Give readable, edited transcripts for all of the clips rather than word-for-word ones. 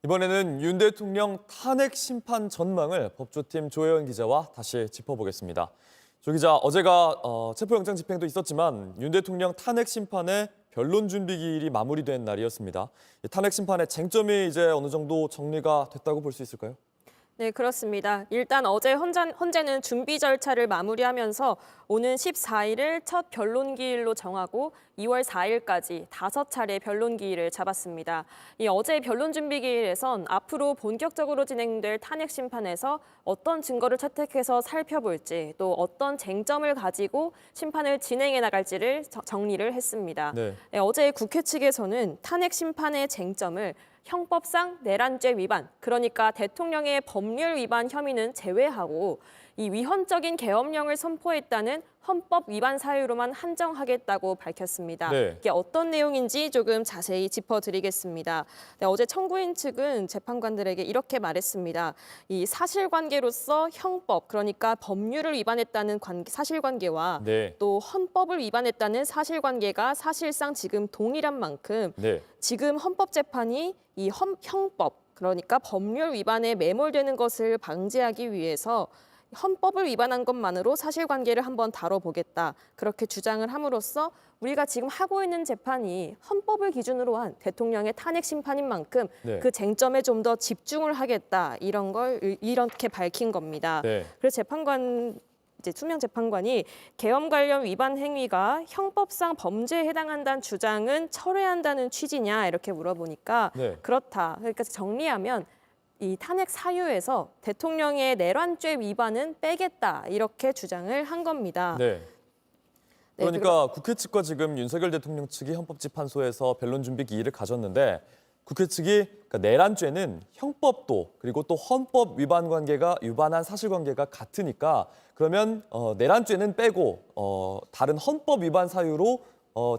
이번에는 윤 대통령 탄핵 심판 전망을 법조팀 조혜연 기자와 다시 짚어보겠습니다. 조 기자, 어제가 체포영장 집행도 있었지만 윤 대통령 탄핵 심판의 변론 준비 기일이 마무리된 날이었습니다. 이 탄핵 심판의 쟁점이 이제 어느 정도 정리가 됐다고 볼 수 있을까요? 네, 그렇습니다. 일단 어제 헌재는 준비 절차를 마무리하면서 오는 14일을 첫 변론 기일로 정하고 2월 4일까지 5차례 변론 기일을 잡았습니다. 이 어제 변론 준비 기일에선 앞으로 본격적으로 진행될 탄핵 심판에서 어떤 증거를 채택해서 살펴볼지 또 어떤 쟁점을 가지고 심판을 진행해 나갈지를 정리를 했습니다. 네. 어제 국회 측에서는 탄핵 심판의 쟁점을 형법상 내란죄 위반, 그러니까 대통령의 법률 위반 혐의는 제외하고 이 위헌적인 계엄령을 선포했다는 헌법 위반 사유로만 한정하겠다고 밝혔습니다. 네. 이게 어떤 내용인지 조금 자세히 짚어드리겠습니다. 네, 어제 청구인 측은 재판관들에게 이렇게 말했습니다. 이 사실관계로서 형법, 그러니까 법률을 위반했다는 사실관계와 네. 또 헌법을 위반했다는 사실관계가 사실상 지금 동일한 만큼 네. 지금 헌법재판이 이 형법, 그러니까 법률 위반에 매몰되는 것을 방지하기 위해서 헌법을 위반한 것만으로 사실관계를 한번 다뤄보겠다. 그렇게 주장을 함으로써 우리가 지금 하고 있는 재판이 헌법을 기준으로 한 대통령의 탄핵 심판인 만큼 네. 그 쟁점에 좀 더 집중을 하겠다. 이런 걸 이렇게 밝힌 겁니다. 네. 그래서 투명 재판관이 계엄 관련 위반 행위가 형법상 범죄에 해당한다는 주장은 철회한다는 취지냐 이렇게 물어보니까 네. 그렇다. 그러니까 정리하면 이 탄핵 사유에서 대통령의 내란죄 위반은 빼겠다 이렇게 주장을 한 겁니다. 네. 네, 그러니까 국회 측과 지금 윤석열 대통령 측이 헌법재판소에서 변론 준비 기일을 가졌는데 국회 측이 그러니까 내란죄는 형법도 그리고 또 헌법 위반 관계가 위반한 사실관계가 같으니까 그러면 내란죄는 빼고 다른 헌법 위반 사유로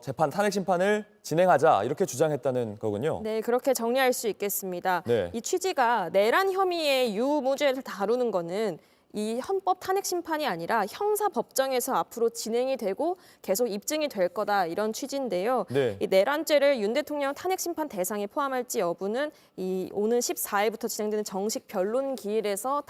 재판 탄핵 심판을 진행하자 이렇게 주장했다는 거군요. 네, 그렇게 정리할 수 있겠습니다. 네. 이 취지가 내란 혐의의 유무죄를 다루는 거는 이 헌법 탄핵 심판이 아니라 형사 법정에서 앞으로 진행이 되고 계속 입증이 될 거다 이런 취지인데요. 네. 이 내란죄를 윤 대통령 탄핵 심판 대상에 포함할지 여부는 이 오는 14일부터 진행되는 정식 변론 기일에서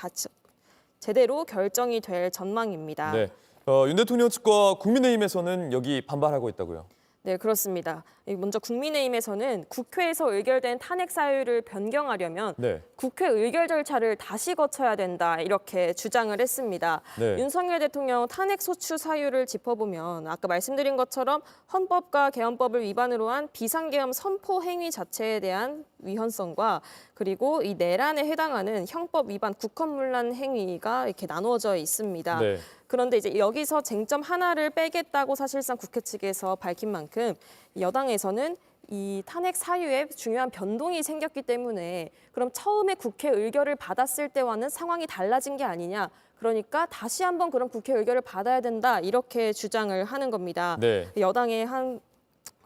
제대로 결정이 될 전망입니다. 네. 윤 대통령 측과 국민의힘에서는 여기 반발하고 있다고요. 네, 그렇습니다. 먼저 국민의힘에서는 국회에서 의결된 탄핵 사유를 변경하려면 네. 국회 의결 절차를 다시 거쳐야 된다 이렇게 주장을 했습니다. 네. 윤석열 대통령 탄핵 소추 사유를 짚어보면 아까 말씀드린 것처럼 헌법과 개헌법을 위반으로 한 비상계엄 선포 행위 자체에 대한 위헌성과 그리고 이 내란에 해당하는 형법 위반 국헌문란 행위가 이렇게 나누어져 있습니다. 네. 그런데 이제 여기서 쟁점 하나를 빼겠다고 사실상 국회 측에서 밝힌 만큼 여당에서는 이 탄핵 사유에 중요한 변동이 생겼기 때문에 그럼 처음에 국회 의결을 받았을 때와는 상황이 달라진 게 아니냐. 그러니까 다시 한번 그런 국회 의결을 받아야 된다. 이렇게 주장을 하는 겁니다. 네. 여당의 한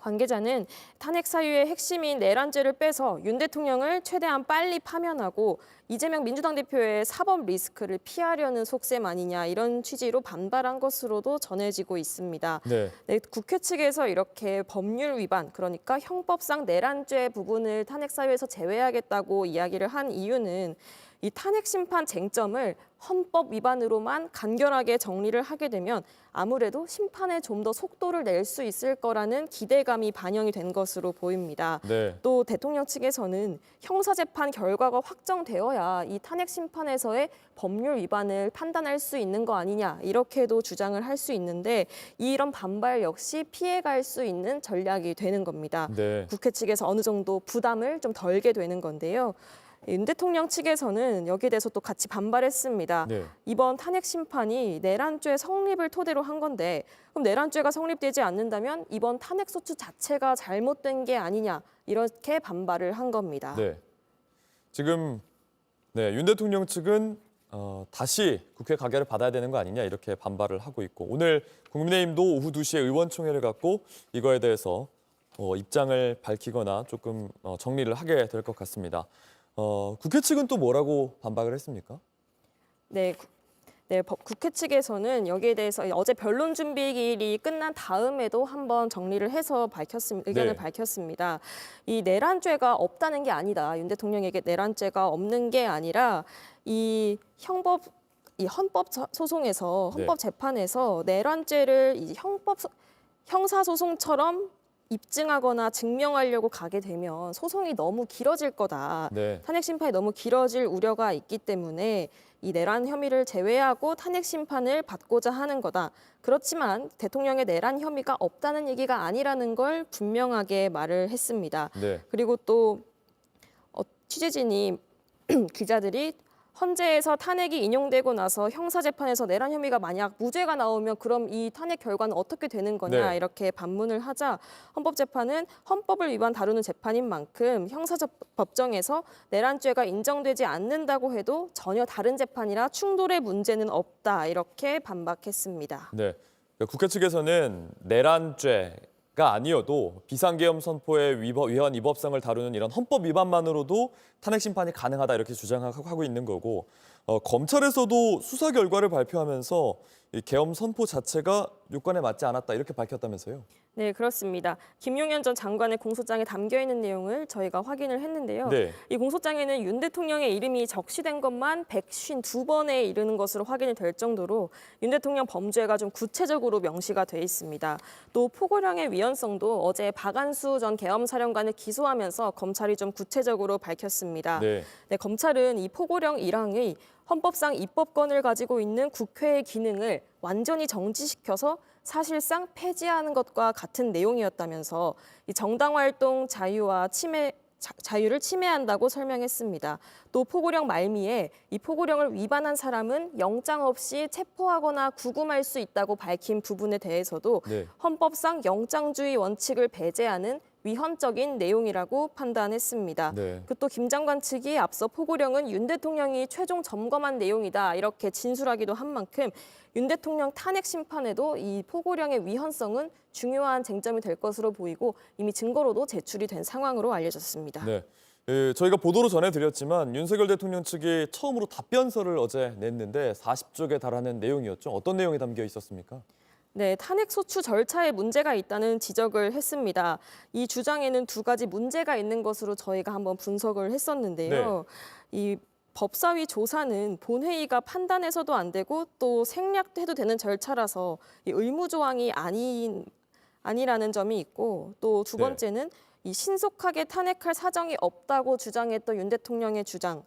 관계자는 탄핵 사유의 핵심인 내란죄를 빼서 윤 대통령을 최대한 빨리 파면하고 이재명 민주당 대표의 사법 리스크를 피하려는 속셈 아니냐 이런 취지로 반발한 것으로도 전해지고 있습니다. 네. 네, 국회 측에서 이렇게 법률 위반, 그러니까 형법상 내란죄 부분을 탄핵 사유에서 제외하겠다고 이야기를 한 이유는 이 탄핵 심판 쟁점을 헌법 위반으로만 간결하게 정리를 하게 되면 아무래도 심판에 좀 더 속도를 낼 수 있을 거라는 기대감이 반영이 된 것으로 보입니다. 네. 또 대통령 측에서는 형사재판 결과가 확정되어야 이 탄핵 심판에서의 법률 위반을 판단할 수 있는 거 아니냐 이렇게도 주장을 할 수 있는데 이런 반발 역시 피해갈 수 있는 전략이 되는 겁니다. 네. 국회 측에서 어느 정도 부담을 좀 덜게 되는 건데요. 윤 대통령 측에서는 여기에 대해서 또 같이 반발했습니다. 네. 이번 탄핵 심판이 내란죄 성립을 토대로 한 건데 그럼 내란죄가 성립되지 않는다면 이번 탄핵 소추 자체가 잘못된 게 아니냐 이렇게 반발을 한 겁니다. 네. 지금 윤 대통령 측은 다시 국회 가결을 받아야 되는 거 아니냐 이렇게 반발을 하고 있고 오늘 국민의힘도 오후 2시에 의원총회를 갖고 이거에 대해서 입장을 밝히거나 조금 정리를 하게 될 것 같습니다. 국회 측은 또 뭐라고 반박을 했습니까? 네, 네, 국회 측에서는 여기에 대해서 어제 변론 준비 기일이 끝난 다음에도 한번 정리를 해서 의견을 네. 밝혔습니다. 이 내란죄가 없다는 게 아니다. 윤 대통령에게 내란죄가 없는 게 아니라 이 헌법 소송에서 네. 헌법 재판에서 내란죄를 이 형사 소송처럼 입증하거나 증명하려고 가게 되면 소송이 너무 길어질 거다. 네. 탄핵 심판이 너무 길어질 우려가 있기 때문에 이 내란 혐의를 제외하고 탄핵 심판을 받고자 하는 거다. 그렇지만 대통령의 내란 혐의가 없다는 얘기가 아니라는 걸 분명하게 말을 했습니다. 네. 그리고 또 취재진이 기자들이 헌재에서 탄핵이 인용되고 나서 형사재판에서 내란 혐의가 만약 무죄가 나오면 그럼 이 탄핵 결과는 어떻게 되는 거냐 네. 이렇게 반문을 하자 헌법재판은 헌법을 위반 다루는 재판인 만큼 형사법정에서 내란죄가 인정되지 않는다고 해도 전혀 다른 재판이라 충돌의 문제는 없다 이렇게 반박했습니다. 네. 그러니까 국회 측에서는 내란죄가 아니어도 비상계엄 선포의 위헌 위법성을 다루는 이런 헌법 위반만으로도 탄핵 심판이 가능하다 이렇게 주장하고 있는 거고 검찰에서도 수사 결과를 발표하면서 이 계엄 선포 자체가 요건에 맞지 않았다 이렇게 밝혔다면서요? 네, 그렇습니다. 김용현 전 장관의 공소장에 담겨 있는 내용을 저희가 확인을 했는데요. 네. 이 공소장에는 윤 대통령의 이름이 적시된 것만 152번에 이르는 것으로 확인이 될 정도로 윤 대통령 범죄가 좀 구체적으로 명시가 돼 있습니다. 또 포고령의 위헌성도 어제 박안수 전 계엄사령관을 기소하면서 검찰이 좀 구체적으로 밝혔습니다. 네. 네, 검찰은 이 포고령 1항의 헌법상 입법권을 가지고 있는 국회의 기능을 완전히 정지시켜서 사실상 폐지하는 것과 같은 내용이었다면서 이 정당 활동 자유를 침해한다고 설명했습니다. 또 포고령 말미에 이 포고령을 위반한 사람은 영장 없이 체포하거나 구금할 수 있다고 밝힌 부분에 대해서도 네. 헌법상 영장주의 원칙을 배제하는 위헌적인 내용이라고 판단했습니다. 네. 또 김 장관 측이 앞서 포고령은 윤 대통령이 최종 점검한 내용이다 이렇게 진술하기도 한 만큼 윤 대통령 탄핵 심판에도 이 포고령의 위헌성은 중요한 쟁점이 될 것으로 보이고 이미 증거로도 제출이 된 상황으로 알려졌습니다. 네. 저희가 보도로 전해드렸지만 윤석열 대통령 측이 처음으로 답변서를 어제 냈는데 40쪽에 달하는 내용이었죠. 어떤 내용이 담겨 있었습니까? 네, 탄핵 소추 절차에 문제가 있다는 지적을 했습니다. 이 주장에는 두 가지 문제가 있는 것으로 저희가 한번 분석을 했었는데요. 이 법사위 조사는 본회의가 판단해서도 안 되고 또 생략해도 되는 절차라서 이 의무 조항이 아니라는 점이 있고 또 두 네. 번째는 이 신속하게 탄핵할 사정이 없다고 주장했던 윤 대통령의 주장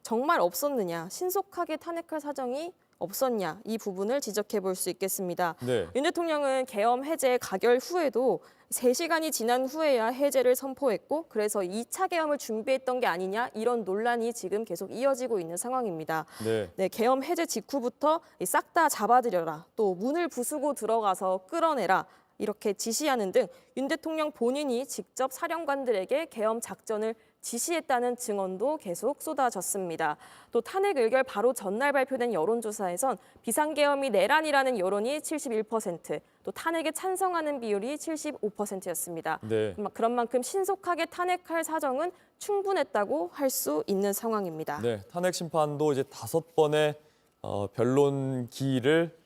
정말 없었느냐, 신속하게 탄핵할 사정이 없었냐 이 부분을 지적해 볼 수 있겠습니다. 네. 윤 대통령은 계엄 해제 가결 후에도 3시간이 지난 후에야 해제를 선포했고 그래서 2차 계엄을 준비했던 게 아니냐 이런 논란이 지금 계속 이어지고 있는 상황입니다. 네. 네, 계엄 해제 직후부터 싹 다 잡아들여라, 또 문을 부수고 들어가서 끌어내라 이렇게 지시하는 등 윤 대통령 본인이 직접 사령관들에게 계엄 작전을 지시했다는 증언도 계속 쏟아졌습니다. 또 탄핵 의결 바로 전날 발표된 여론조사에선 비상계엄이 내란이라는 여론이 71%, 또 탄핵에 찬성하는 비율이 75%였습니다. 네. 그런 만큼 신속하게 탄핵할 사정은 충분했다고 할 수 있는 상황입니다. 네. 탄핵 심판도 이제 5번의 변론 기일을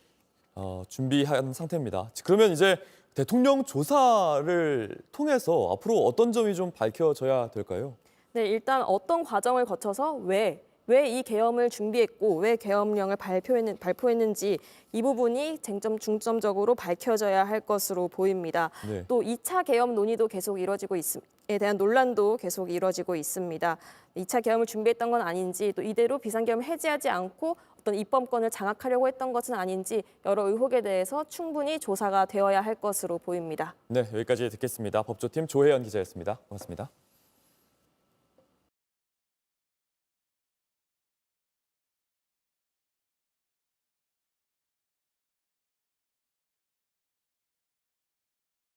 준비한 상태입니다. 그러면 이제 대통령 조사를 통해서 앞으로 어떤 점이 좀 밝혀져야 될까요? 네, 일단 어떤 과정을 거쳐서 왜 이 계엄을 준비했고 왜 계엄령을 발표했는지 이 부분이 중점적으로 밝혀져야 할 것으로 보입니다. 네. 또 2차 계엄 논의도 계속 에 대한 논란도 계속 이뤄지고 있습니다. 2차 계엄을 준비했던 건 아닌지 또 이대로 비상계엄을 해제하지 않고 어떤 입법권을 장악하려고 했던 것은 아닌지 여러 의혹에 대해서 충분히 조사가 되어야 할 것으로 보입니다. 네, 여기까지 듣겠습니다. 법조팀 조혜연 기자였습니다. 고맙습니다.